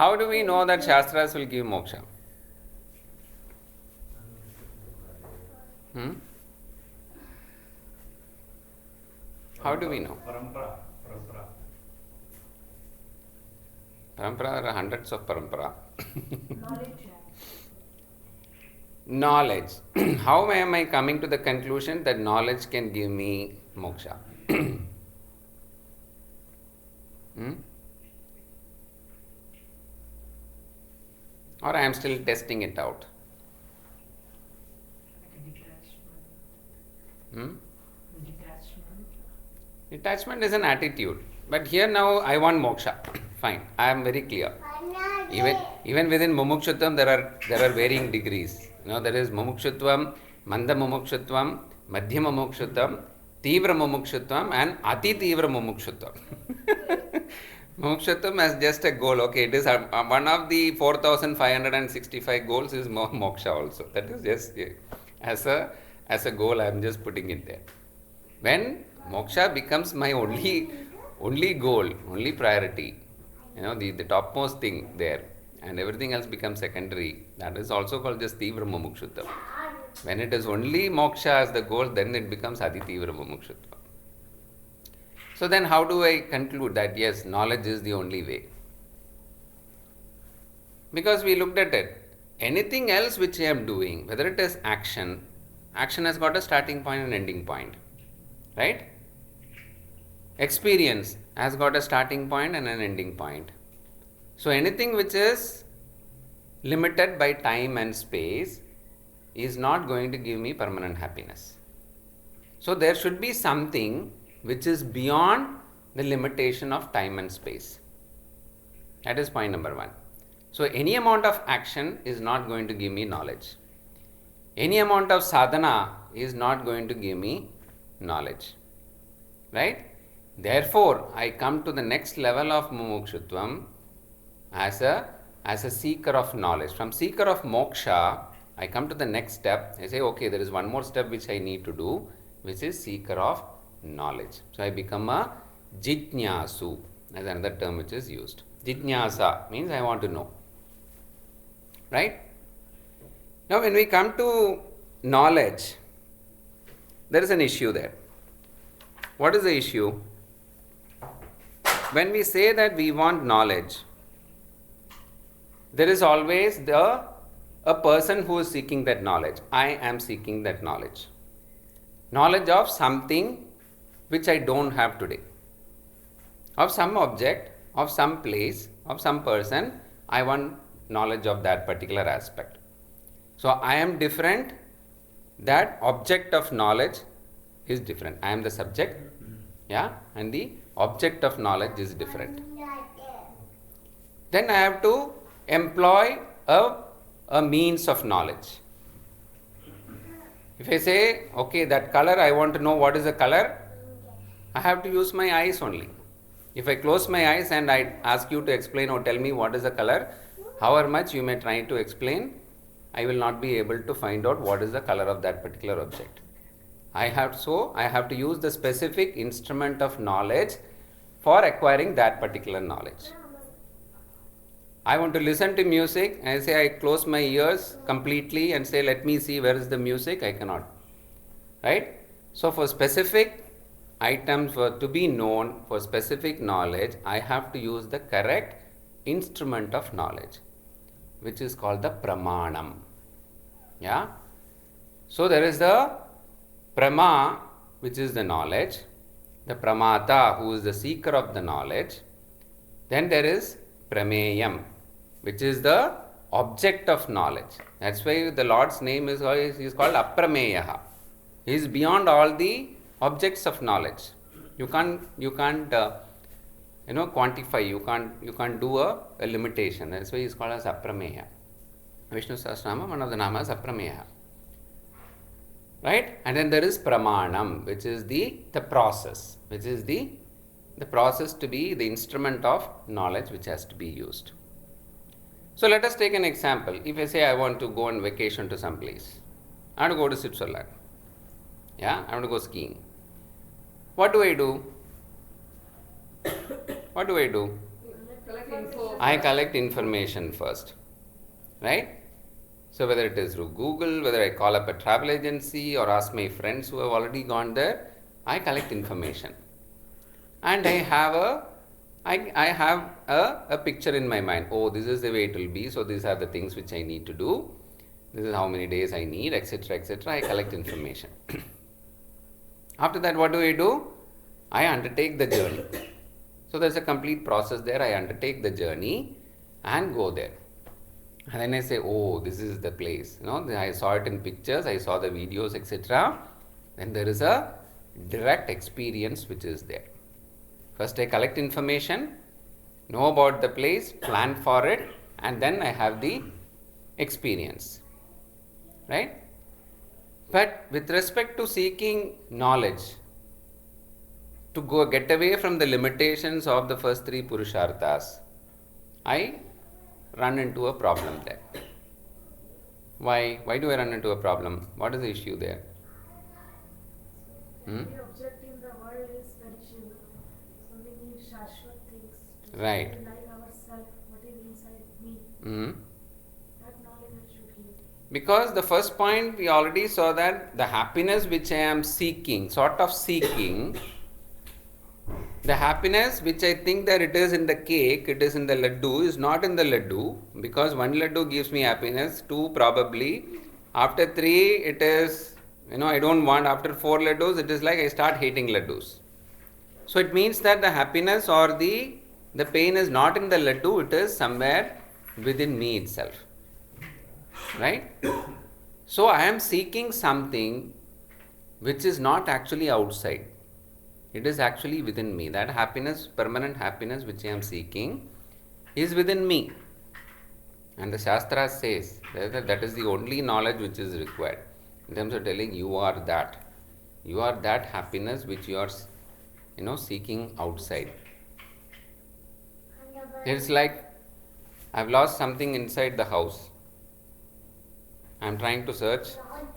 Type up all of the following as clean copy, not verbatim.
How do we know that Shastras will give moksha? Hmm? How do we know? Parampara. Parampara, there are hundreds of parampara. Knowledge. How am I coming to the conclusion that knowledge can give me moksha? Hmm? Or I am still testing it out? Hmm? Detachment is an attitude. But here now I want moksha. Fine. I am very clear. Even within mumukshutvam there are varying degrees. There is mumukshutvam, manda mumukshutvam, madhyama mumukshutvam, tivra mumukshutvam and ati tivra mumukshutvam. Mumukshutvam as just a goal. Okay, it is one of the 4,565 goals is moksha also. That is just as a goal I am just putting it there. When moksha becomes my only goal, only priority, the topmost thing there, and everything else becomes secondary, that is also called just tivra mumukshutvam. When it is only moksha as the goal, then it becomes ati tivra mumukshutvam. So then how do I conclude that yes, knowledge is the only way? Because we looked at it. Anything else which I am doing, whether it is action has got a starting point and ending point. Right? Experience has got a starting point and an ending point. So anything which is limited by time and space is not going to give me permanent happiness. So there should be something which is beyond the limitation of time and space. That is point number one. So any amount of action is not going to give me knowledge. Any amount of sadhana is not going to give me knowledge. Right? Therefore, I come to the next level of mumukshutvam as a seeker of knowledge. From seeker of moksha, I come to the next step. I say, okay, there is one more step which I need to do, which is seeker of knowledge. So I become a jitnyasu, as another term which is used. Jitnyasa means I want to know. Right? Now, when we come to knowledge, there is an issue there. What is the issue? When we say that we want knowledge, there is always a person who is seeking that knowledge. I am seeking that knowledge. Knowledge of something which I don't have today. Of some object, of some place, of some person, I want knowledge of that particular aspect. So I am different, that object of knowledge is different. I am the subject, and the object of knowledge is different. Then I have to employ a means of knowledge. If I say, okay, that color, I want to know what is the color, I have to use my eyes only. If I close my eyes and I ask you to explain or tell me what is the color, however much you may try to explain, I will not be able to find out what is the color of that particular object. I have to use the specific instrument of knowledge for acquiring that particular knowledge. I want to listen to music and I say I close my ears completely and say let me see where is the music, I cannot. Right? So for specific items to be known, for specific knowledge, I have to use the correct instrument of knowledge, which is called the pramanam. Yeah? So there is the prama, which is the knowledge, the pramata, who is the seeker of the knowledge. Then there is prameyam, which is the object of knowledge. That's why the Lord's name is called aprameyaha. He is beyond all the objects of knowledge. You can't quantify. You can't do a limitation. That's why he is called as aprameya. Vishnu Sahasranama, one of the namas aprameya. Right? And then there is pramanam, which is the process, which is the process to be the instrument of knowledge which has to be used. So let us take an example. If I say I want to go on vacation to some place, I want to go to Switzerland. I want to go skiing. What do I do? What do I do? I collect information first, right? So whether it is through Google, whether I call up a travel agency or ask my friends who have already gone there, I collect information. And I have a picture in my mind. Oh, this is the way it will be. So these are the things which I need to do. This is how many days I need, etc., etc. I collect information. After that, what do? I undertake the journey. So there's a complete process there. I undertake the journey and go there. And then I say, oh, this is the place. I saw it in pictures, I saw the videos, etc. Then there is a direct experience which is there. First I collect information, know about the place, plan for it, and then I have the experience. Right? But with respect to seeking knowledge, to get away from the limitations of the first three Purusharthas, I run into a problem there. Why? Why do I run into a problem? What is the issue there? Every object in the world is perishable. So we need shashvat things to Right. like ourselves, what is inside me. That knowledge I should hear. Because the first point we already saw that the happiness which I am seeking, the happiness which I think that it is in the cake, it is in the laddu, is not in the laddu, because one laddu gives me happiness, two probably, after three it is, I don't want, after four laddus it is like I start hating laddus. So it means that the happiness or the pain is not in the laddu, it is somewhere within me itself. Right? So I am seeking something which is not actually outside. It is actually within me. That happiness, permanent happiness which I am seeking, is within me. And the Shastra says that is the only knowledge which is required. In terms of telling you are that. You are that happiness which you are, seeking outside. It's like I've lost something inside the house. I'm trying to search.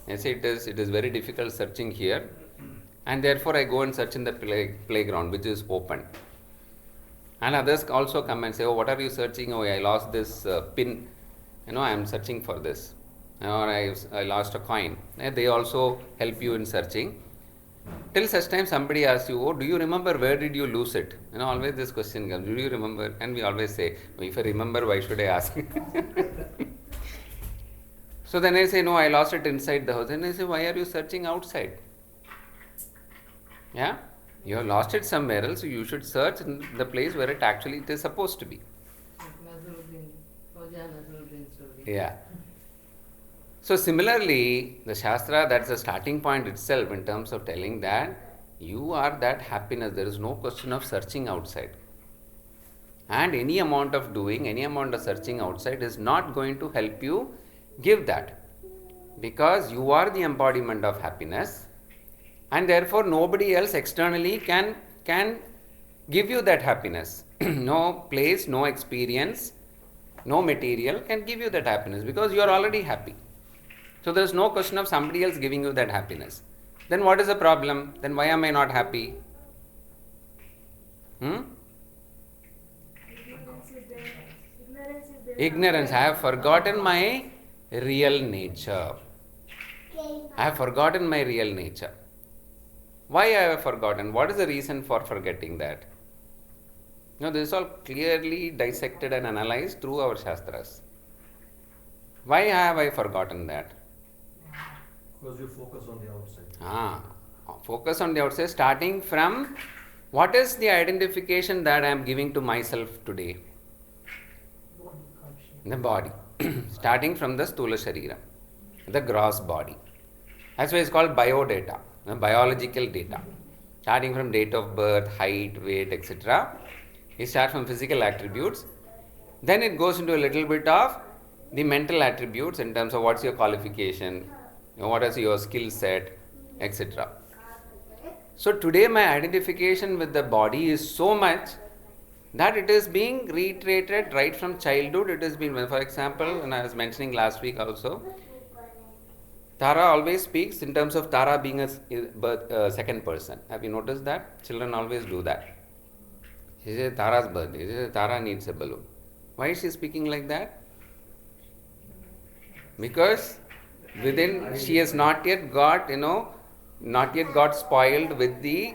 I say it is very difficult searching here. And therefore I go and search in the playground which is open. And others also come and say, oh, what are you searching? Oh, I lost this pin. I am searching for this. Or I lost a coin. And they also help you in searching. Till such time somebody asks you, oh, do you remember where did you lose it? Always this question comes, do you remember? And we always say, if I remember, why should I ask? So then I say, no, I lost it inside the house. And I say, why are you searching outside? Yeah, you have lost it somewhere else, so you should search in the place where it is supposed to be. Yeah. So similarly, the Shastra, that's the starting point itself in terms of telling that you are that happiness. There is no question of searching outside. And any amount of doing, any amount of searching outside is not going to help you give that. Because you are the embodiment of happiness. And therefore, nobody else externally can give you that happiness. No place, no experience, no material can give you that happiness because you are already happy. So there is no question of somebody else giving you that happiness. Then what is the problem? Then why am I not happy? Ignorance. I have forgotten my real nature. I have forgotten my real nature. Why I have forgotten? What is the reason for forgetting that? This is all clearly dissected and analyzed through our Shastras. Why have I forgotten that? Because you focus on the outside. Focus on the outside, starting from what is the identification that I am giving to myself today? The body. Starting from the Sthula Sharira, the gross body. That's why it's called biodata, biological data. Starting from date of birth, height, weight, etc. It starts from physical attributes. Then it goes into a little bit of the mental attributes in terms of what's your qualification, what is your skill set, etc. So today my identification with the body is so much that it is being reiterated right from childhood. It has been, for example, and I was mentioning last week also, Tara always speaks in terms of Tara being a second person. Have you noticed that? Children always do that. He says Tara's birthday. He says Tara needs a balloon. Why is she speaking like that? Because within she has not yet got, not yet got spoiled with the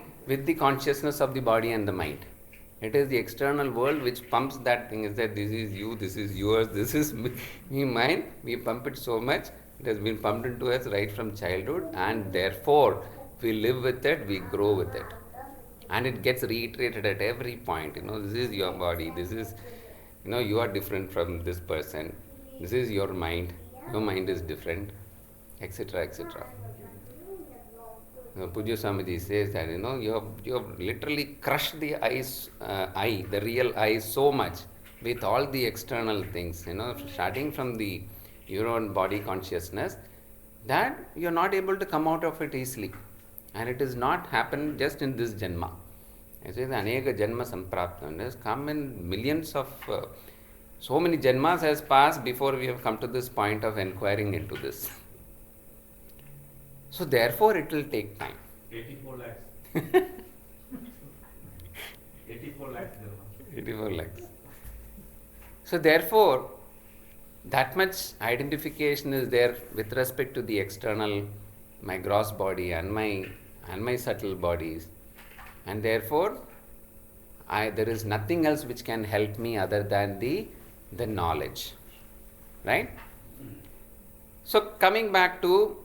consciousness of the body and the mind. It is the external world which pumps that thing. Is that this is you, this is yours, this is me, mine. We pump it so much. It has been pumped into us right from childhood, and therefore we live with it, we grow with it, and it gets reiterated at every point. This is your body. This is, you are different from this person. This is your mind. Your mind is different, etc., etc. Pujya Swamiji says that you have literally crushed the eye, the real eye, so much with all the external things. Starting from your own body consciousness, that you are not able to come out of it easily, and it is not happened just in this janma. I say the aneka janma sampraptam has come in millions of. So many janmas has passed before we have come to this point of inquiring into this. So therefore it will take time. 84 lakhs. 84 lakhs. 84 lakhs. So therefore, that much identification is there with respect to the external, my gross body and my subtle bodies, and therefore there is nothing else which can help me other than the knowledge, right? So coming back to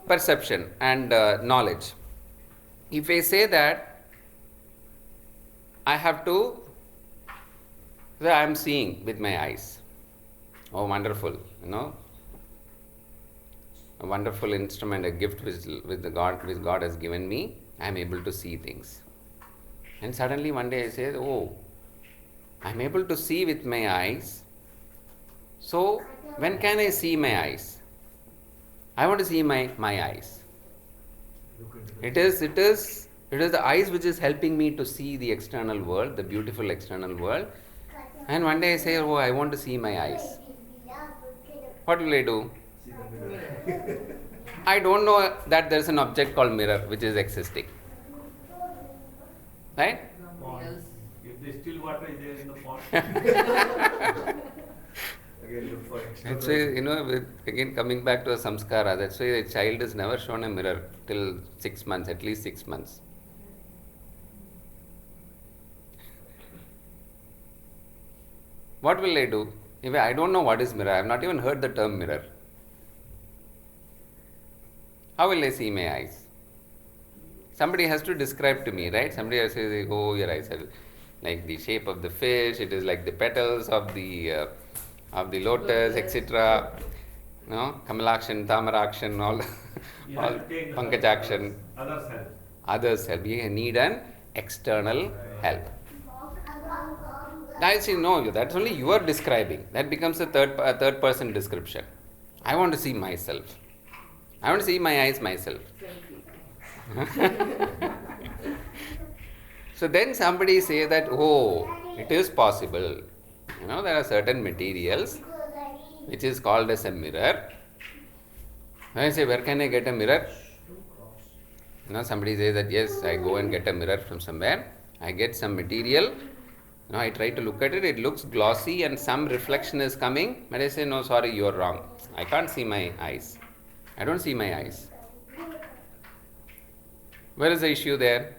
perception and knowledge, if I say that I have to, I am seeing with my eyes, oh wonderful, a wonderful instrument, a gift which God has given me, I am able to see things. And suddenly one day I say, oh, I am able to see with my eyes. So when can I see my eyes? I want to see my eyes. It is the eyes which is helping me to see the external world, the beautiful external world. And one day I say, oh, I want to see my eyes. What will I do? I don't know that there is an object called mirror which is existing. Right? If the still water is there in the pond. Again, look for That's why, again coming back to a samskara, that's why a child is never shown a mirror till 6 months, at least 6 months. What will I do? If I don't know what is mirror, I have not even heard the term mirror. How will I see my eyes? Somebody has to describe to me, right? Somebody has to say, oh, your eyes are like the shape of the fish, it is like the petals of the lotus, etc. Kamalakshan, Tamarakshan, all Pankajakshan. Others help. We need an external help. I say, no, that's only you are describing. That becomes a third person description. I want to see myself. I want to see my eyes myself. So then somebody say that, oh, it is possible. There are certain materials which is called as a mirror. When I say, where can I get a mirror? Somebody says that, yes, I go and get a mirror from somewhere. I get some material. I try to look at it. It looks glossy and some reflection is coming. But I say, no, sorry, you are wrong. I can't see my eyes. I don't see my eyes. Where is the issue there?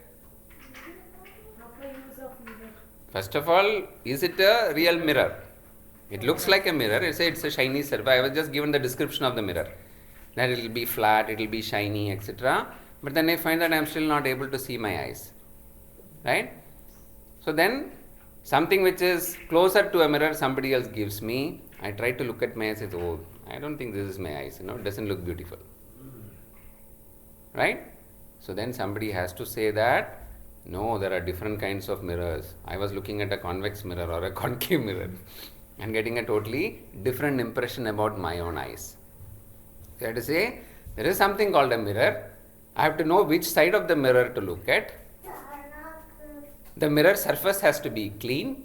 First of all, is it a real mirror? It looks like a mirror. I say it's a shiny surface. I was just given the description of the mirror. That it will be flat, it will be shiny, etc. But then I find that I am still not able to see my eyes. Right? So then, something which is closer to a mirror somebody else gives me. I try to look at my eyes and say, oh, I don't think this is my eyes. It doesn't look beautiful. Right? So then somebody has to say that, no, there are different kinds of mirrors. I was looking at a convex mirror or a concave mirror and getting a totally different impression about my own eyes. So I have to say, there is something called a mirror. I have to know which side of the mirror to look at. The mirror surface has to be clean.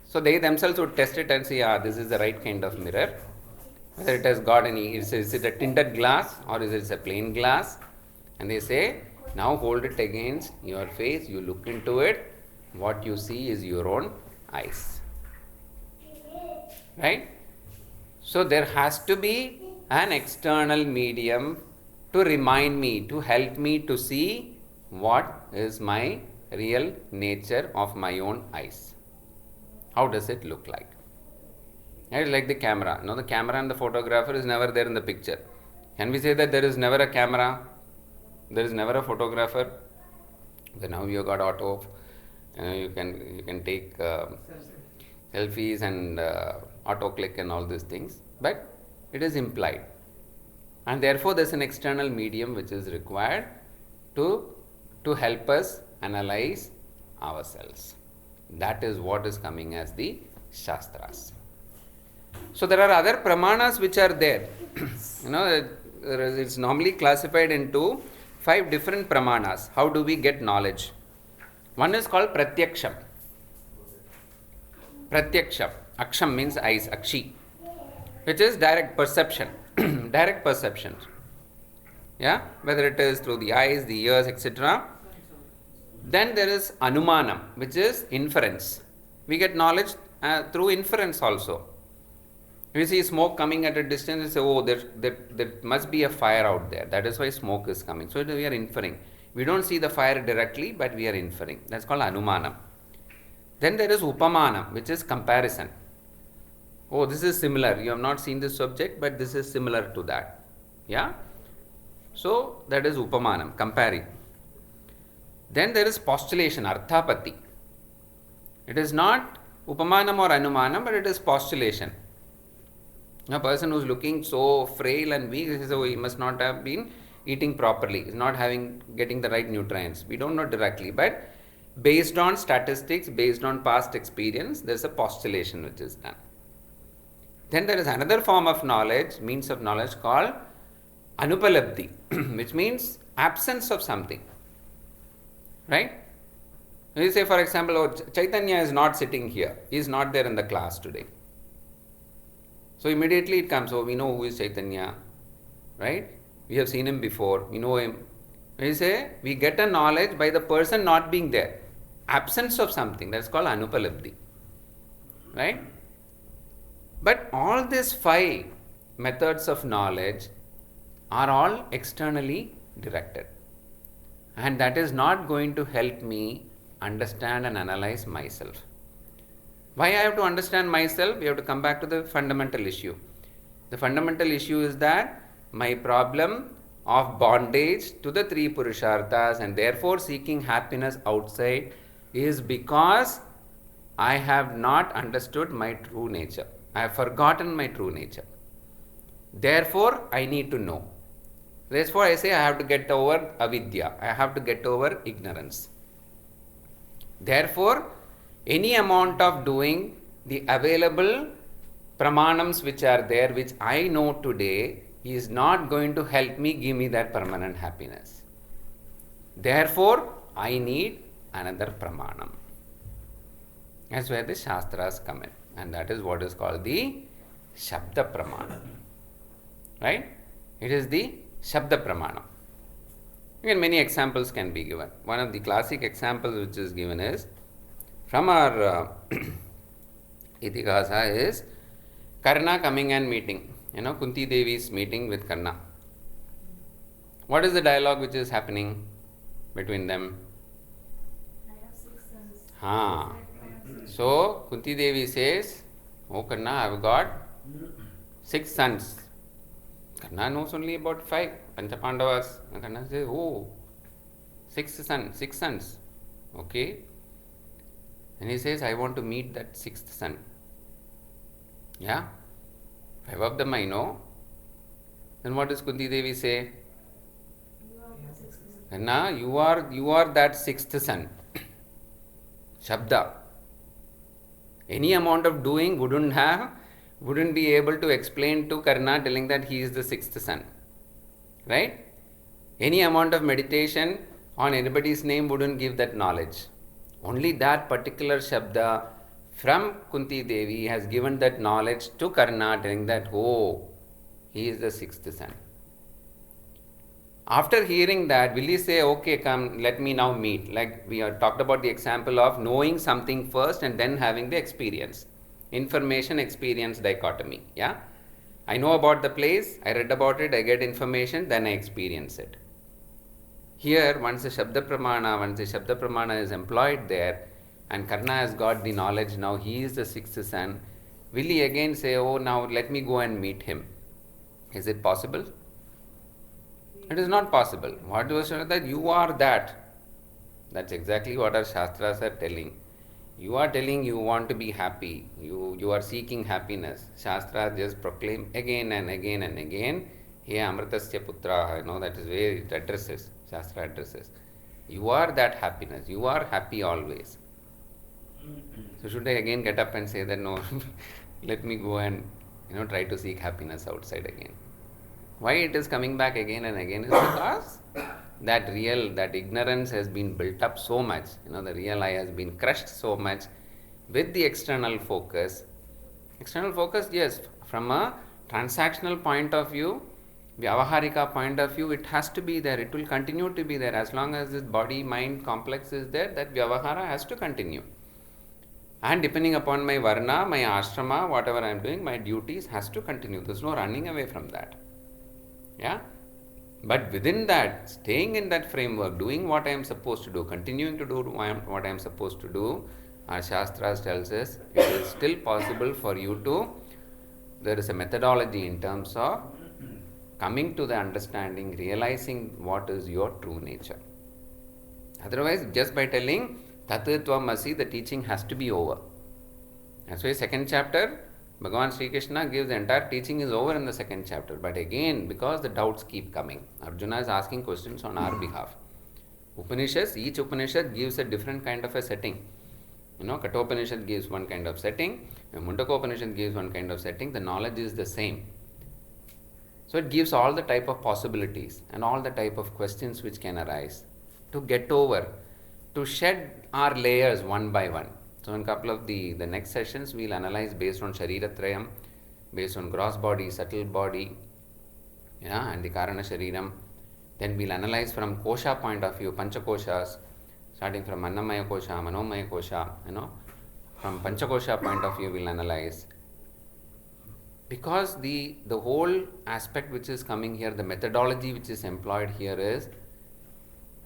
So they themselves would test it and say, this is the right kind of mirror. Whether it has got any, is it a tinted glass or is it a plain glass? And they say, now hold it against your face, you look into it, What you see is your own eyes. Right? So there has to be an external medium to remind me, to help me to see what is my real nature of my own eyes. How does it look like? Right? Like the camera. No, the camera and the photographer is never there in the picture. Can we say that there is never a camera? There is never a photographer? Then now you got auto. You can take selfies and auto click and all these things, but it is implied, and therefore there is an external medium which is required to help us analyze ourselves. That is what is coming as the Shastras. So there are other pramanas which are there. It's normally classified into 5 different pramanas. How do we get knowledge? One is called Pratyaksham. Pratyaksham. Aksham means eyes, Akshi, which is direct perception. Direct perception. Yeah, whether it is through the eyes, the ears, etc. Then there is Anumanam, which is inference. We get knowledge through inference also. If you see smoke coming at a distance, you say, oh, there must be a fire out there. That is why smoke is coming. So we are inferring. We don't see the fire directly, but we are inferring. That's called Anumanam. Then there is Upamanam, which is comparison. Oh, this is similar. You have not seen this subject, but this is similar to that. Yeah? So that is Upamanam, comparing. Then there is postulation, Arthapatti. It is not Upamanam or Anumanam, but it is postulation. A person who is looking so frail and weak, he says, oh, he must not have been eating properly, is not getting the right nutrients. We don't know directly, but based on statistics, based on past experience, there is a postulation which is done. Then there is another form of knowledge, means of knowledge called Anupalabdhi, which means absence of something. Right? You say, for example, oh, Chaitanya is not sitting here, he is not there in the class today. So immediately it comes, oh, we know who is Chaitanya, right? We have seen him before, we know him. We say, we get a knowledge by the person not being there. Absence of something, that's called Anupalabdhi. Right? But all these 5 methods of knowledge are all externally directed. And that is not going to help me understand and analyze myself. Why I have to understand myself? We have to come back to the fundamental issue. The fundamental issue is that my problem of bondage to the 3 Purusharthas and therefore seeking happiness outside is because I have not understood my true nature. I have forgotten my true nature. Therefore, I need to know. Therefore, I say I have to get over avidya. I have to get over ignorance. Therefore, any amount of doing the available pramanams which are there, which I know today, is not going to help me give me that permanent happiness. Therefore, I need another pramanam. That's where the Shastras come in. And that is what is called the Shabda Pramanam. Right? It is the Shabda Pramanam. Again, many examples can be given. One of the classic examples which is given is from our Itikasa is Karna coming and meeting. Kunti Devi's meeting with Karna. What is the dialogue which is happening between them? I have 6 sons. Ah. So Kunti Devi says, oh Karna, I have got 6 sons. Karna knows only about 5, Panchapandavas. And Karna says, oh, 6 sons. Okay. And he says, I want to meet that 6th son. Yeah? 5 of them I know. Then what does Kunti Devi say? You are the 6th son. Karna, you are that 6th son. Shabda. Any amount of doing wouldn't be able to explain to Karna telling that he is the 6th son. Right? Any amount of meditation on anybody's name wouldn't give that knowledge. Only that particular Shabda from Kunti Devi has given that knowledge to Karna telling that, oh, he is the 6th son. After hearing that, will he say, okay, come, let me now meet? Like we have talked about the example of knowing something first and then having the experience. Information experience dichotomy. Yeah? I know about the place, I read about it, I get information, then I experience it. Here, once the Shabda Pramana is employed there, and Karna has got the knowledge, now he is the sixth son, will he again say, oh, now let me go and meet him? Is it possible? It is not possible. What was that? You are that. That's exactly what our Shastras are telling. You are telling you want to be happy. You are seeking happiness. Shastras just proclaim again and again and again. Here Amritasya Putra, that is where it addresses. Shastra addresses. You are that happiness. You are happy always. So should I again get up and say that no, let me go and try to seek happiness outside again? Why it is coming back again and again is because that ignorance has been built up so much. The real I has been crushed so much with the external focus. External focus, yes, from a transactional point of view, Vyavaharika point of view, it has to be there. It will continue to be there. As long as this body-mind complex is there, that Vyavahara has to continue. And depending upon my Varna, my Ashrama, whatever I am doing, my duties has to continue. There is no running away from that. Yeah? But within that, staying in that framework, doing what I am supposed to do, continuing to do what I am supposed to do, our Shastras tells us it is still possible for you to, there is a methodology in terms of coming to the understanding, realizing what is your true nature. Otherwise, just by telling Tat Tvam Asi, the teaching has to be over. That's why second chapter, Bhagavan Sri Krishna gives the entire teaching is over in the second chapter. But again, because the doubts keep coming, Arjuna is asking questions on our behalf. Upanishads, each Upanishad gives a different kind of a setting. Kathopanishad gives one kind of setting, Mundakopanishad gives one kind of setting, the knowledge is the same. So it gives all the type of possibilities and all the type of questions which can arise to get over, to shed our layers one by one. So in a couple of the next sessions, we'll analyze based on Shariratrayam, based on gross body, subtle body, and the Karana Shariram. Then we'll analyze from Kosha point of view, Panchakoshas, starting from Annamaya Kosha, Manomaya Kosha, from Panchakosha point of view, we'll analyze. Because the whole aspect which is coming here, the methodology which is employed here is,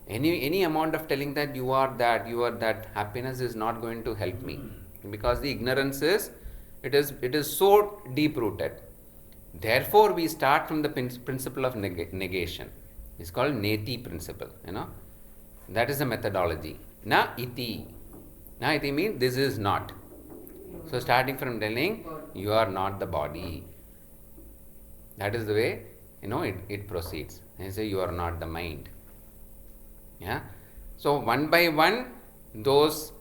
any amount of telling that you are that, happiness is not going to help me, because the ignorance is so deep rooted. Therefore we start from the principle of negation. It's called neti principle. That is the methodology. Na iti means this is not. So starting from telling you are not the body, that is the way it proceeds. And say you are not the mind. Yeah. So one by one, those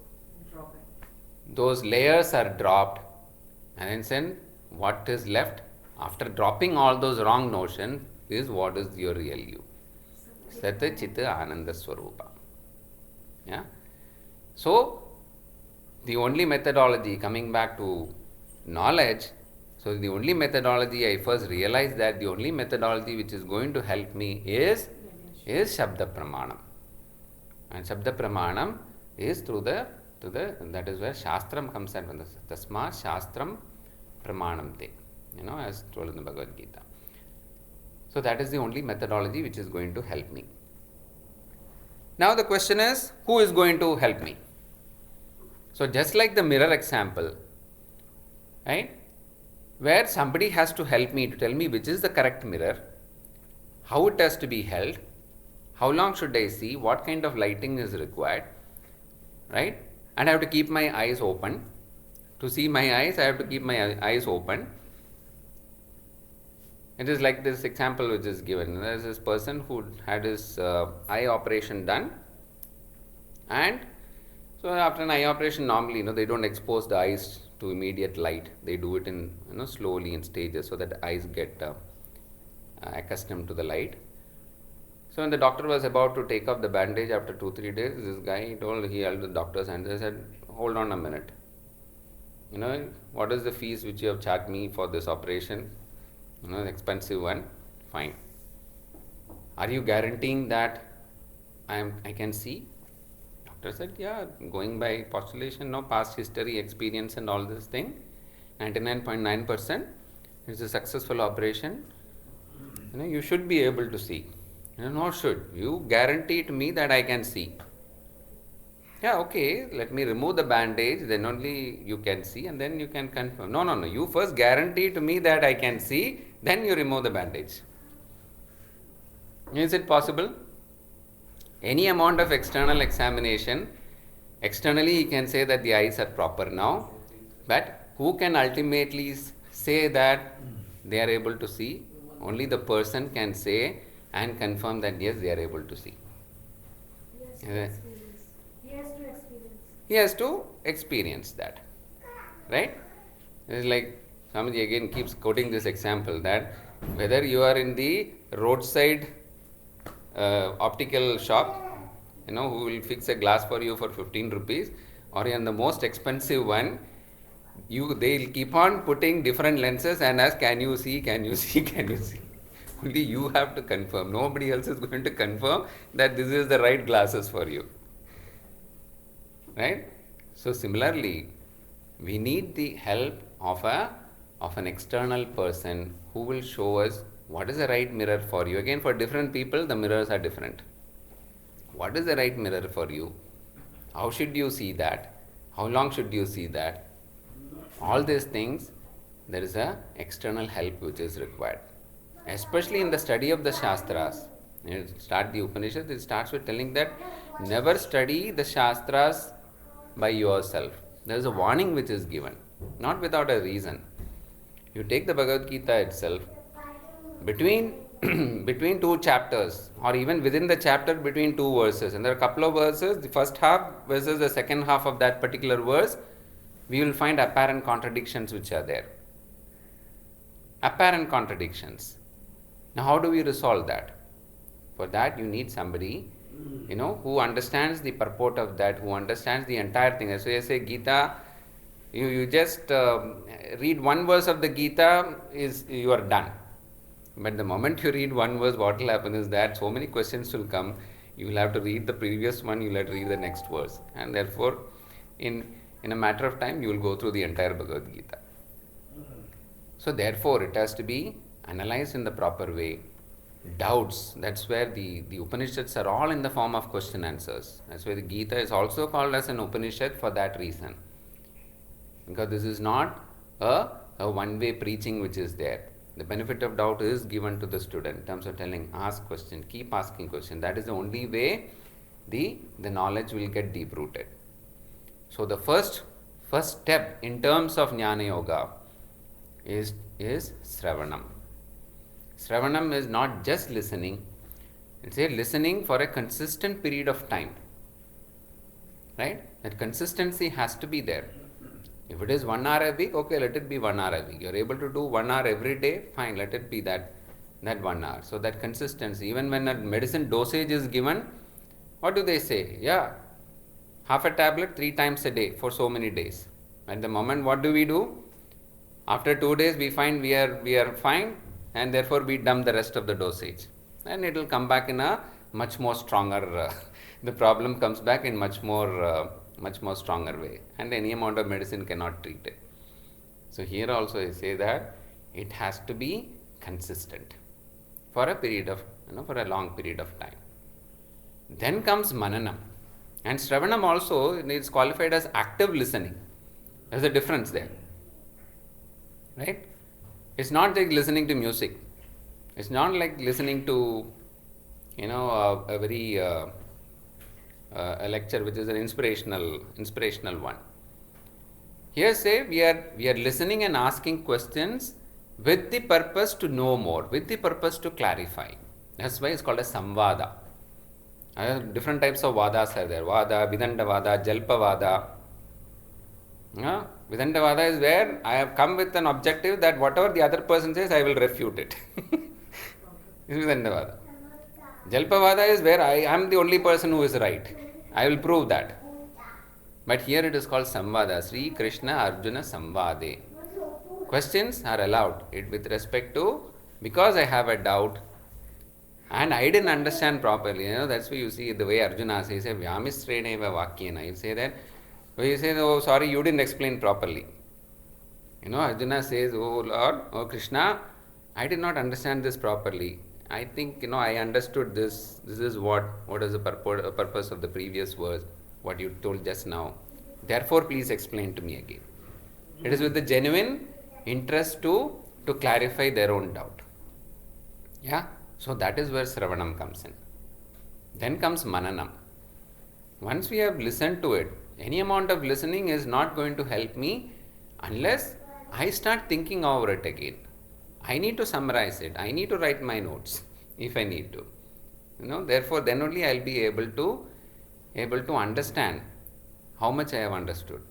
layers are dropped, and then what is left after dropping all those wrong notions is what is your real you. Sata Chitta Ananda Swarupa. Yeah. So the only methodology, coming back to knowledge, so the only methodology I first realized that the only methodology which is going to help me is Shabda Pramanam. And Shabda Pramanam is through the that is where Shastram comes in. Tasma Shastram Pramanam te, as told in the Bhagavad Gita. So that is the only methodology which is going to help me. Now the question is, who is going to help me? So just like the mirror example, right, where somebody has to help me to tell me which is the correct mirror, how it has to be held, how long should I see, what kind of lighting is required, right? And I have to keep my eyes open. To see my eyes, I have to keep my eyes open. It is like this example which is given. There is this person who had his eye operation done, and so after an eye operation, normally they don't expose the eyes to immediate light. They do it in slowly in stages so that the eyes get accustomed to the light. So when the doctor was about to take off the bandage after 2-3 days, this guy he held the doctor's hand and said, "Hold on a minute. What is the fees which you have charged me for this operation? An expensive one. Fine. Are you guaranteeing that I can see? Doctor said, yeah, going by postulation, no, past history, experience and all this thing, 99.9%, it's a successful operation. You should be able to see. No, should. You guarantee to me that I can see. Yeah, okay, let me remove the bandage, then only you can see and then you can confirm. No. You first guarantee to me that I can see, then you remove the bandage. Is it possible? Any amount of external examination, externally you can say that the eyes are proper now, but who can ultimately say that they are able to see? Only the person can say and confirm that yes, they are able to see. He has to experience that. Right? It's like Swamiji again keeps quoting this example that whether you are in the roadside optical shop, who will fix a glass for you for 15 rupees, or in the most expensive one, they'll keep on putting different lenses and ask, can you see, can you see, can you see? Only you have to confirm. Nobody else is going to confirm that this is the right glasses for you. Right? So similarly, we need the help of an external person who will show us what is the right mirror for you. Again, for different people, the mirrors are different. What is the right mirror for you? How should you see that? How long should you see that? All these things, there is a external help which is required. Especially in the study of the Shastras. You start the Upanishads, it starts with telling that never study the Shastras by yourself. There is a warning which is given, not without a reason. You take the Bhagavad Gita itself, between two chapters, or even within the chapter between two verses, and there are a couple of verses, the first half versus the second half of that particular verse, we will find apparent contradictions which are there. Apparent contradictions. Now, how do we resolve that? For that, you need somebody, who understands the purport of that, who understands the entire thing. So, you say Gita, you just read one verse of the Gita, you are done. But the moment you read one verse, what will happen is that so many questions will come. You will have to read the previous one, you will have to read the next verse. And therefore, in a matter of time, you will go through the entire Bhagavad Gita. So, therefore, it has to be analyzed in the proper way. Doubts, that's where the Upanishads are all in the form of question answers. That's why the Gita is also called as an Upanishad for that reason. Because this is not a one-way preaching which is there. The benefit of doubt is given to the student in terms of telling, ask question, keep asking question. That is the only way the knowledge will get deep-rooted. So the first step in terms of Jnana Yoga is Sravanam. Sravanam is not just listening, it's a listening for a consistent period of time. Right? That consistency has to be there. If it is 1 hour a week, okay, let it be 1 hour a week. You are able to do 1 hour every day, fine, let it be that 1 hour. So that consistency, even when a medicine dosage is given, what do they say? Yeah, half a tablet 3 times a day for so many days. At the moment, what do? After 2 days, we find we are fine, and therefore we dump the rest of the dosage. And it will come back in a much more stronger, the problem comes back in much more stronger way, and any amount of medicine cannot treat it. So here also I say that it has to be consistent for a period of, for a long period of time. Then comes Mananam, and Shravanam also is qualified as active listening. There's a difference there, right? It's not like listening to music. It's not like listening to, a very a lecture which is an inspirational one. Here say we are listening and asking questions with the purpose to know more, with the purpose to clarify. That's why it's called a samvada. Different types of vadas are there. Vada, Vedanta Vada, Jalpa Vada. Vedanta Vada is where I have come with an objective that whatever the other person says, I will refute it. This is Vedanta Vada. Jalpa Vada is where I am the only person who is right. I will prove that. But here it is called Samvada. Sri Krishna Arjuna Samvade. Questions are allowed with respect to, because I have a doubt, And I didn't understand properly. That's why you see the way Arjuna says, Vyamisreneva Vakyena. You say that, you say, oh, sorry, you didn't explain properly. Arjuna says, oh Lord, oh Krishna, I did not understand this properly. I think, I understood this. This is what is the purpose of the previous verse, what you told just now. Therefore, please explain to me again. It is with the genuine interest to clarify their own doubt. Yeah? So that is where Sravanam comes in. Then comes Mananam. Once we have listened to it, any amount of listening is not going to help me unless I start thinking over it again. I need to summarize it. I need to write my notes if I need to. Therefore, then only I will be able to understand how much I have understood.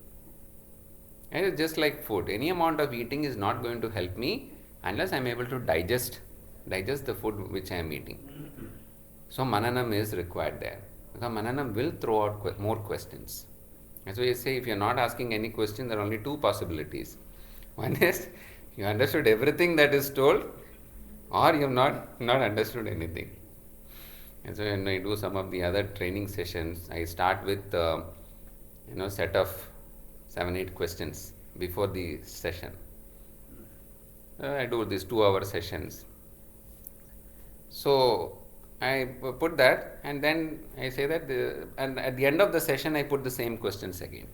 It is just like food. Any amount of eating is not going to help me unless I am able to digest the food which I am eating. So Mananam is required there. Because Mananam will throw out more questions. That's why you say if you are not asking any question, there are only two possibilities. One is you understood everything that is told, or you have not understood anything. And so when I do some of the other training sessions, I start with set of 7-8 questions before the session. I do these 2-hour sessions. So I put that, and then I say that, and at the end of the session I put the same questions again.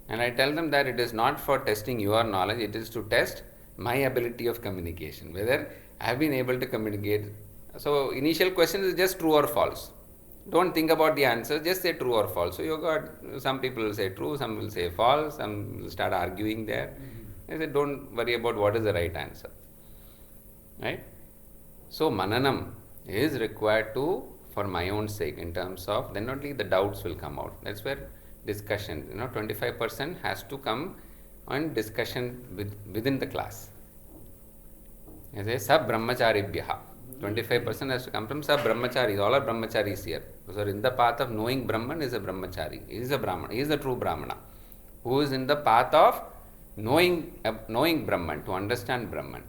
And I tell them that it is not for testing your knowledge, it is to test my ability of communication, whether I have been able to communicate. So initial question is just true or false. Don't think about the answer, just say true or false. So you got, some people will say true, some will say false, some will start arguing there. I say don't worry about what is the right answer. Right? So Mananam is required for my own sake, in terms of, then only the doubts will come out. That's where discussion, 25% has to come on discussion within the class. As a sab brahmacharibhyaha. 25% has to come from sab brahmacharis. All are brahmacharis here. So in the path of knowing Brahman is a brahmachari. He is a Brahmana. He is the true Brahmana. Who is in the path of knowing Brahman, to understand Brahman.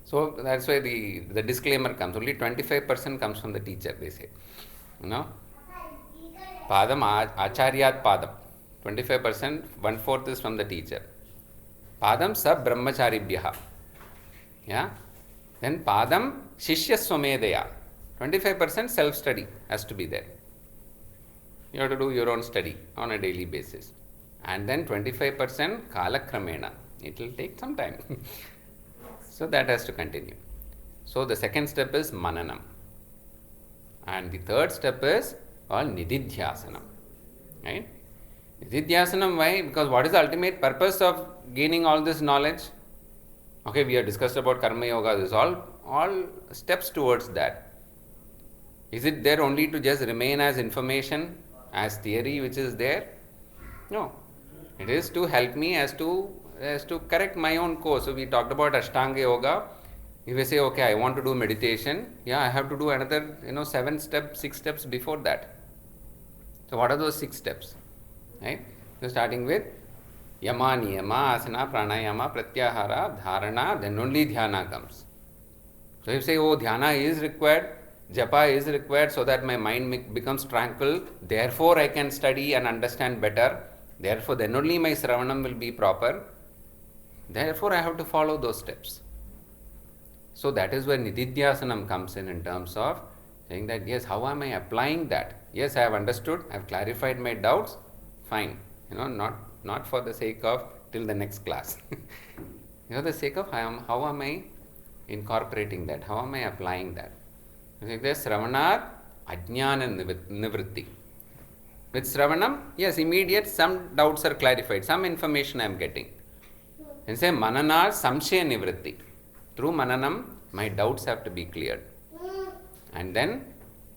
So that's why the disclaimer comes. Only 25% comes from the teacher, they say. Padam acharyat padam. 25%, 1/4 is from the teacher. Padam sab brahmacharibhyaha. Yeah. Then padam shishya swamedeya. 25% self-study has to be there. You have to do your own study on a daily basis. And then 25% kalakramena. It will take some time. So that has to continue. So the second step is mananam. And the third step is called nididhyasanam. Right? Nididhyasanam, why? Because what is the ultimate purpose of gaining all this knowledge? Okay, we have discussed about karma yoga. This is all steps towards that. Is it there only to just remain as information, as theory which is there? No. It is to help me as to correct my own course. So we talked about Ashtanga Yoga. If I say, okay, I want to do meditation, I have to do another, 6 steps before that. So what are those 6 steps? Right? So starting with Yama, Niyama, Asana, Pranayama, Pratyahara, Dharana, then only Dhyana comes. So if you say, oh, Dhyana is required, Japa is required so that my mind becomes tranquil, therefore I can study and understand better, therefore then only my Sravanam will be proper, therefore I have to follow those steps. So that is where Nididhyasanam comes in terms of saying that, yes, how am I applying that? Yes, I have understood, I have clarified my doubts, fine. Not for the sake of till the next class. The sake of how am I incorporating that? How am I applying that? There's Sravanat Ajnana Nivritti. With Sravanam, yes, immediate, some doubts are clarified, some information I am getting. And say Mananat Samshaya Nivritti. Through Mananam, my doubts have to be cleared. And then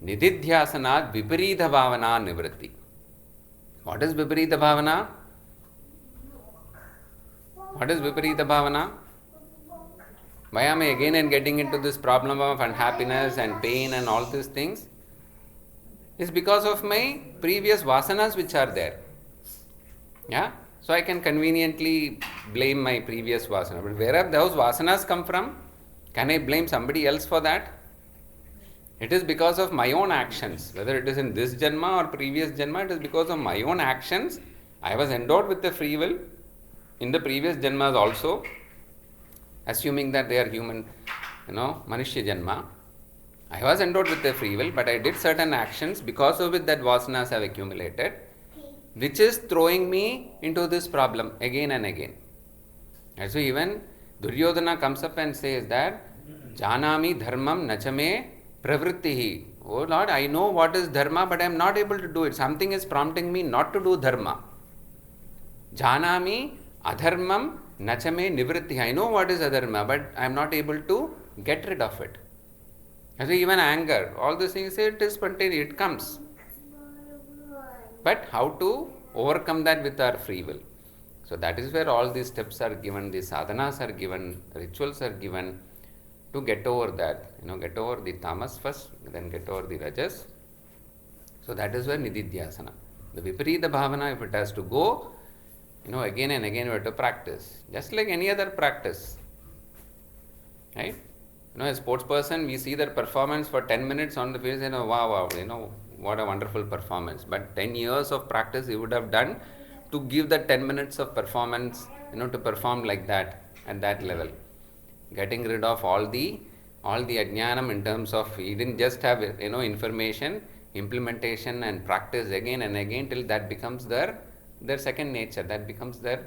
Nididhyasanat Viparita Bhavana Nivritti. What is Viparita Bhavana? What is Viparita Bhavana? Why am I again and getting into this problem of unhappiness and pain and all these things? It's because of my previous vasanas which are there. Yeah? So I can conveniently blame my previous vasana. But where have those vasanas come from? Can I blame somebody else for that? It is because of my own actions. Whether it is in this Janma or previous Janma, it is because of my own actions. I was endowed with the free will in the previous Janmas also, assuming that they are human, Manushya Janma. I was endowed with the free will, but I did certain actions because of which that vasanas have accumulated, which is throwing me into this problem again and again. And so even Duryodhana comes up and says that Janami dharmam nachame pravrittihi. Oh Lord, I know what is dharma, but I am not able to do it. Something is prompting me not to do dharma. Janami adharmam nachame nivrittihi. I know what is adharma, but I am not able to get rid of it. And so even anger, all these things, it is spontaneous, it comes. But how to overcome that with our free will? So that is where all these steps are given, these sadhanas are given, rituals are given to get over that. Get over the tamas first, then get over the rajas. So that is where nididhyasana. The viparita bhavana, if it has to go, again and again we have to practice. Just like any other practice. Right? A sports person, we see their performance for 10 minutes on the field and wow, what a wonderful performance. But 10 years of practice he would have done to give that 10 minutes of performance, to perform like that, at that level. Getting rid of all the ajnanam in terms of, he didn't just have, information, implementation and practice again and again till that becomes their second nature, that becomes their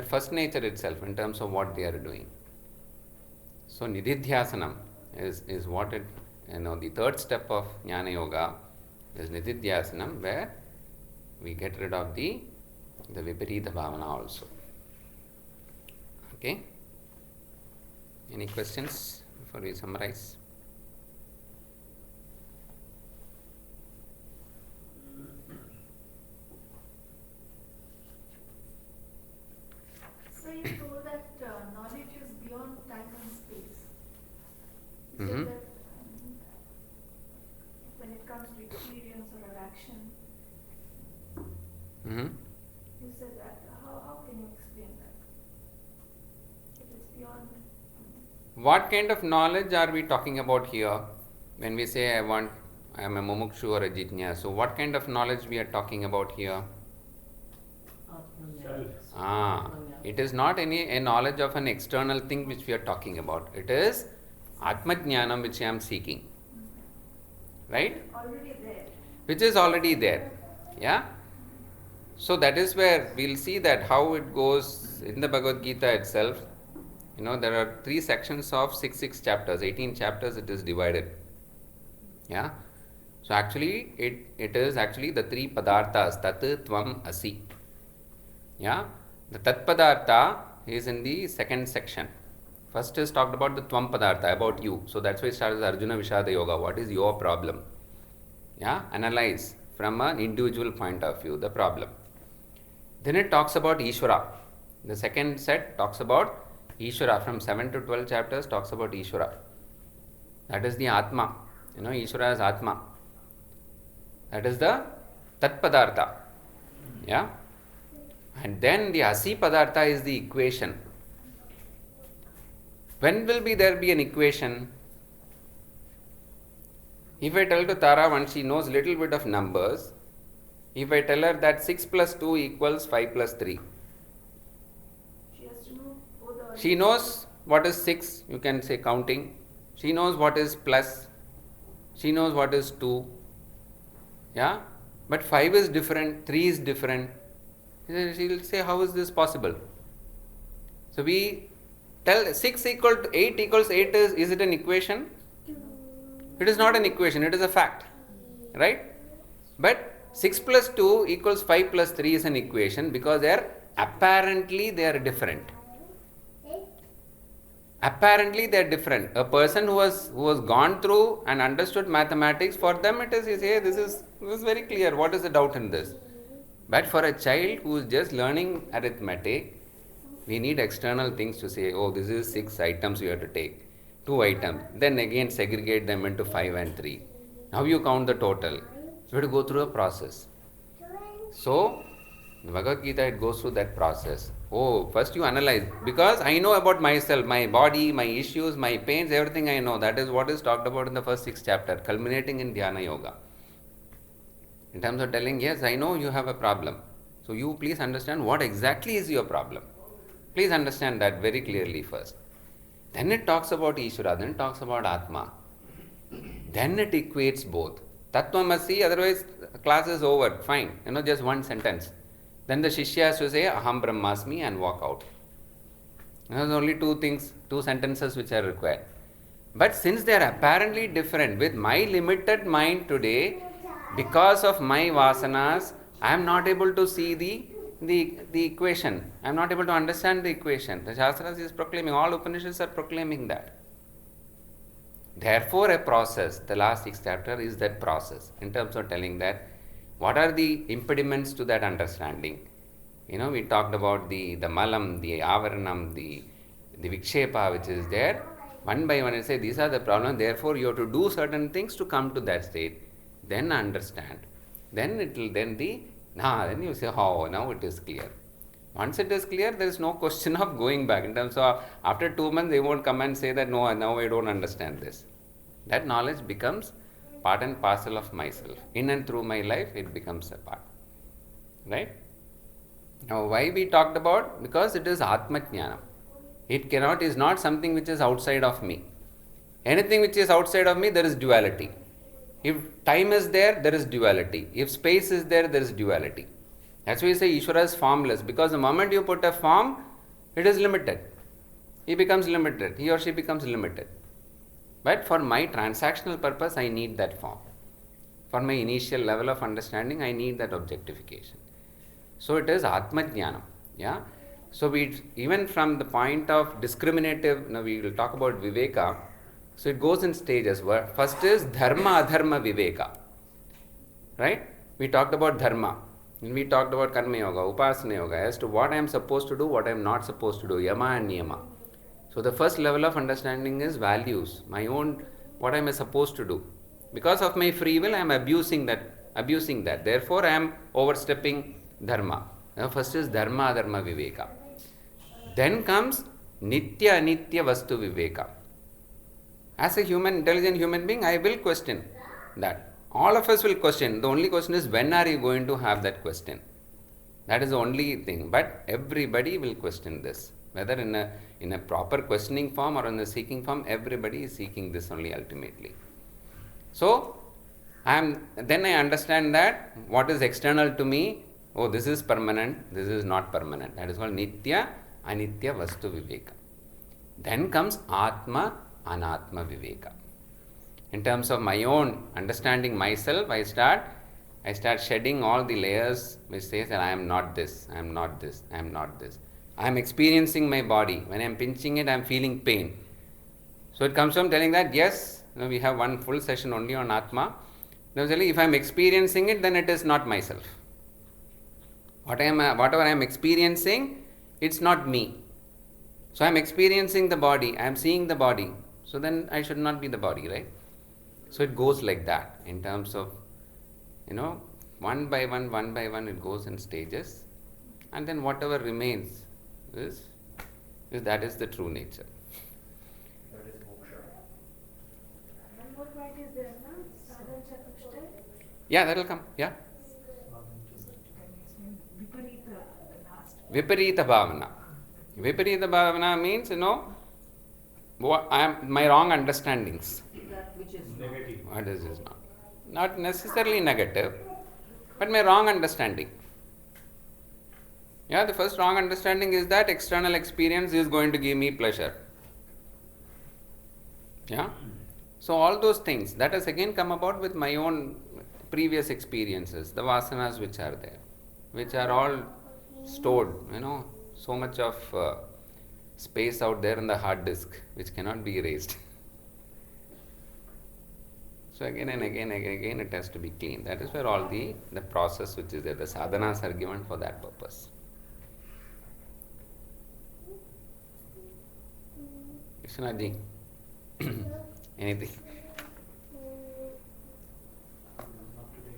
first nature itself in terms of what they are doing. So nididhyasanam is what it, the third step of Jnana Yoga is nididhyasanam, where we get rid of the viparita bhavana also. Okay? Any questions before we summarize? So you told that knowledge is beyond time and space. You Mhm. said that when it comes to experience or an action, Mm-hmm. you said that. How can you explain that? It is beyond. What kind of knowledge are we talking about here when we say I am a mumukshu or a jitnya? So what kind of knowledge we are talking about here? It is not a knowledge of an external thing which we are talking about. It is Atma Jnanam which I am seeking. Right? Already there. Which is already there. Yeah? So that is where we'll see that how it goes in the Bhagavad Gita itself. There are 3 sections of 6 chapters, 18 chapters it is divided. Yeah? So actually, it is actually the 3 padarthas, tat, tvam, asi. Yeah? The tat padartha is in the second section. First is talked about the tvam padartha, about you. So that's why it starts with Arjuna Vishada Yoga. What is your problem? Yeah? Analyze from an individual point of view the problem. Then it talks about Ishvara. The second set talks about Ishvara. From 7 to 12 chapters talks about Ishvara. That is the Atma. Ishvara is Atma. That is the Tat Padartha. Yeah? And then the Asi Padartha is the equation. When will there be an equation? If I tell to Tara once she knows little bit of numbers, if I tell her that 6 plus 2 equals 5 plus 3, She has to know both the. she knows what is 6, you can say counting. She knows what is plus. She knows what is 2. Yeah? But 5 is different, 3 is different. She will say, how is this possible? So we tell 6 equal to 8 equals 8 is it an equation? It is not an equation, it is a fact. Right? But 6 plus 2 equals 5 plus 3 is an equation because apparently they are different. Apparently they are different. A person who has gone through and understood mathematics, for them it is, hey, this is very clear. What is the doubt in this? But for a child who is just learning arithmetic, we need external things to say, oh, this is 6 items you have to take, 2 items. Then again segregate them into 5 and 3. Now you count the total. You have to go through a process. So, the Bhagavad Gita, it goes through that process. Oh, first you analyze. Because I know about myself, my body, my issues, my pains, everything I know. That is what is talked about in the first 6 chapter, culminating in Dhyana Yoga. In terms of telling, yes, I know you have a problem. So you please understand what exactly is your problem. Please understand that very clearly first. Then it talks about Ishvara, then it talks about Atma. Then it equates both. Tattvamasi, otherwise class is over, fine. Just one sentence. Then the Shishya has to say Aham Brahmasmi and walk out. There's only two things, two sentences which are required. But since they are apparently different, with my limited mind today, because of my vasanas, I am not able to see the equation. I am not able to understand the equation. The Shastras is proclaiming, all Upanishads are proclaiming that. Therefore, a process, the last 6 chapter is that process, in terms of telling that what are the impediments to that understanding. We talked about the malam, the avaranam, the vikshepa which is there. One by one, I say these are the problems. Therefore, you have to do certain things to come to that state. Then understand. Then it will then you say, oh, now it is clear. Once it is clear, there is no question of going back. In terms of after 2 months, they won't come and say that no, now I don't understand this. That knowledge becomes part and parcel of myself. In and through my life, it becomes a part. Right? Now, why we talked about? Because it is Atma Jnana. It is not something which is outside of me. Anything which is outside of me, there is duality. If time is there, there is duality. If space is there, there is duality. That's why we say Ishvara is formless, because the moment you put a form, it is limited. He becomes limited. He or she becomes limited. But for my transactional purpose, I need that form. For my initial level of understanding, I need that objectification. So it is Atma Jnana. Yeah? So even from the point of discriminative, now we will talk about Viveka. So it goes in stages. First is Dharma Adharma Viveka. Right? We talked about Dharma. We talked about Karma Yoga, Upasana Yoga, as to what I am supposed to do, what I am not supposed to do, Yama and Niyama. So the first level of understanding is values, my own, what am I supposed to do. Because of my free will, I am abusing that. Therefore, I am overstepping Dharma. Now, first is Dharma Adharma Viveka. Then comes Nitya Anitya Vastu Viveka. As a intelligent human being, I will question that. All of us will question. The only question is, when are you going to have that question? That is the only thing. But everybody will question this. Whether in a proper questioning form or in a seeking form, everybody is seeking this only ultimately. So, then I understand that what is external to me, oh, this is permanent, this is not permanent. That is called Nitya Anitya Vastu Viveka. Then comes Atma Anatma Viveka. In terms of my own understanding myself, I start shedding all the layers which says that I am not this, I am not this, I am not this. I am experiencing my body. When I am pinching it, I am feeling pain. So it comes from telling that, yes, we have one full session only on Atma. If I am experiencing it, then it is not myself. Whatever I am experiencing, it's not me. So I am experiencing the body, I am seeing the body. So then I should not be the body, right? So it goes like that in terms of, one by one it goes in stages, and then whatever remains is that is the true nature. That is moksha. One more point is there, na? Sadhana Chaturshtai. Yeah, that will come. Yeah. Viparita, the last. Viparita Bhavana. Viparita Bhavana means, my wrong understandings. That which is Negative. What is this now? Not necessarily negative, but my wrong understanding. Yeah, the first wrong understanding is that external experience is going to give me pleasure. Yeah? So all those things, that has again come about with my own previous experiences, the vasanas which are there, which are all stored, so much of space out there in the hard disk, which cannot be erased. So again and again it has to be clean. That is where all the process which is there, the sadhanas are given for that purpose. Krishnaji, anything? Not today.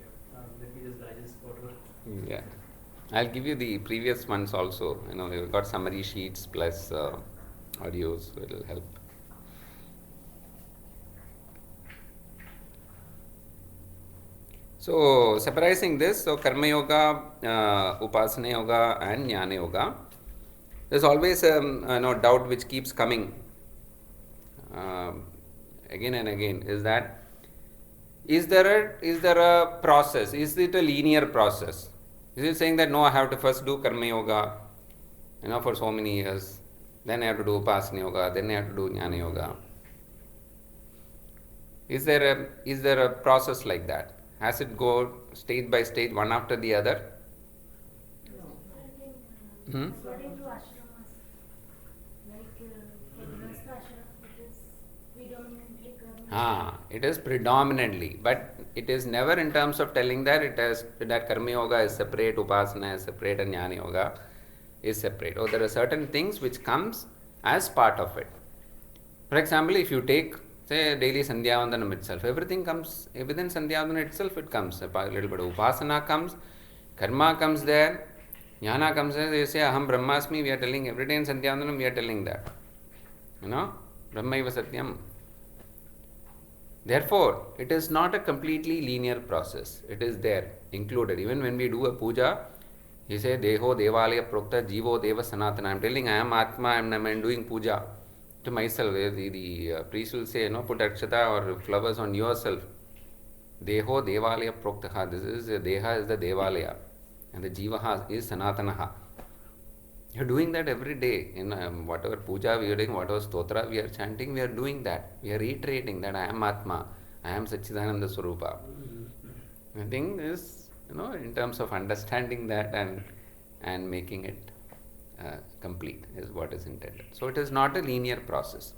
Let me just digest whatever. Yeah. I'll give you the previous ones also. We've got summary sheets plus audios, so it'll help. So, summarizing this, so Karma Yoga, Upasana Yoga, and Jnana Yoga, there's always a doubt which keeps coming again and again, is that is there a process? Is it a linear process? Is it saying that no, I have to first do Karma Yoga, for so many years, then I have to do Upasana Yoga, then I have to do Jnana Yoga? Is there a process like that? Has it go stage by stage, one after the other? Hmm? According to ashramas, like for the rest ashram, it is predominantly karma. It is predominantly, but it is never in terms of telling that that Karma Yoga is separate, Upasana is separate, and Jnana Yoga is separate. Or there are certain things which comes as part of it. For example, if you take, say, daily Sandhyavandanam itself, everything comes within Sandhyavandanam itself. It comes a little bit of Upasana comes, Karma comes there, Jnana comes there. They say Aham Brahmasmi. We are telling every day in Sandhyavandanam. We are telling that, Brahmaiva Satyam. Therefore, it is not a completely linear process. It is there, included. Even when we do a puja, he say, Deho Devalaya Prokta Jivo Deva Sanatana. I am telling I am Atma, I am doing puja to myself. The priest will say, put akshata or flowers on yourself. Deho Devalaya Proktaha. This is, Deha is the Devalaya, and the Jivaha is Sanatanaha. You are doing that every day. In whatever puja we are doing, whatever stotra we are chanting, we are doing that. We are reiterating that I am Atma, I am Satchidananda Swarupa. I think is, in terms of understanding that and making it complete is what is intended. So it is not a linear process.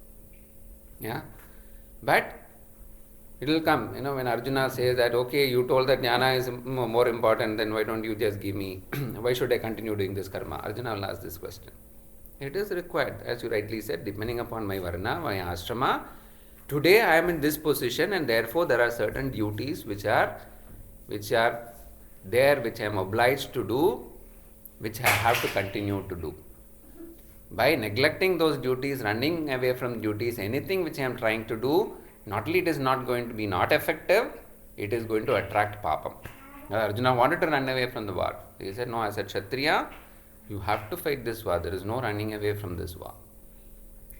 Yeah, but it will come. When Arjuna says that, okay, you told that jnana is more important, then why don't you just give me, why should I continue doing this karma? Arjuna will ask this question. It is required, as you rightly said, depending upon my varna, my ashrama. Today I am in this position, and therefore there are certain duties which are there, which I am obliged to do, which I have to continue to do. By neglecting those duties, running away from duties, anything which I am trying to do, not only it is not going to be not effective, it is going to attract papam. Arjuna wanted to run away from the war. He said, no, as a Kshatriya, you have to fight this war. There is no running away from this war.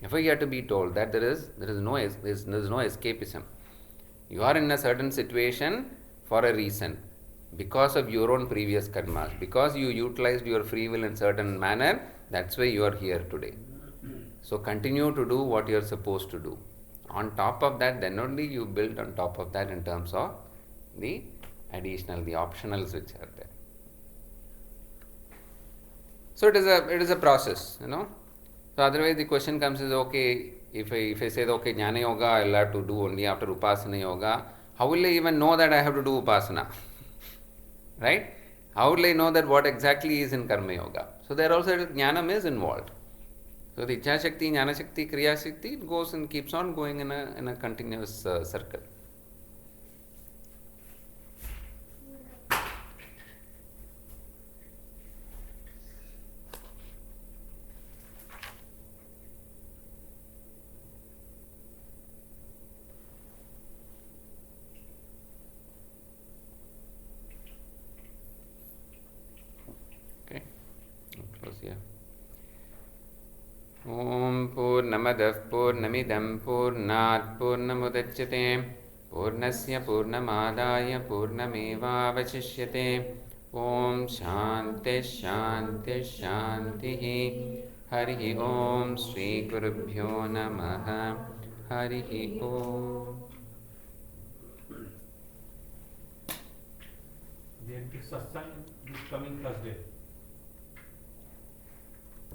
Therefore, you have to be told that there is no escapism. You are in a certain situation for a reason, because of your own previous karmas, because you utilized your free will in certain manner. That's why you are here today. So continue to do what you are supposed to do. On top of that, then only you build on top of that in terms of the additional, the optionals which are there. So it is a process, So otherwise the question comes is, okay, if I say, okay, Jnana Yoga I will have to do only after Upasana Yoga, how will I even know that I have to do Upasana? Right? How will I know that what exactly is in Karma Yoga? So there also Jnanam is involved. So the Ichha Shakti, Jnana Shakti, Kriya Shakti, it goes and keeps on going in a continuous circle. Okay, I'll close here. Om Purnamadah Purnamidam Purnat Purnamudachyate Purnasya Purnamadaya Purnamevavashishyate. Om Shanti Shanti Shanti. Harihi Om Shri Gurubhyo Namaha. Harihi Om. The satsang is coming Thursday.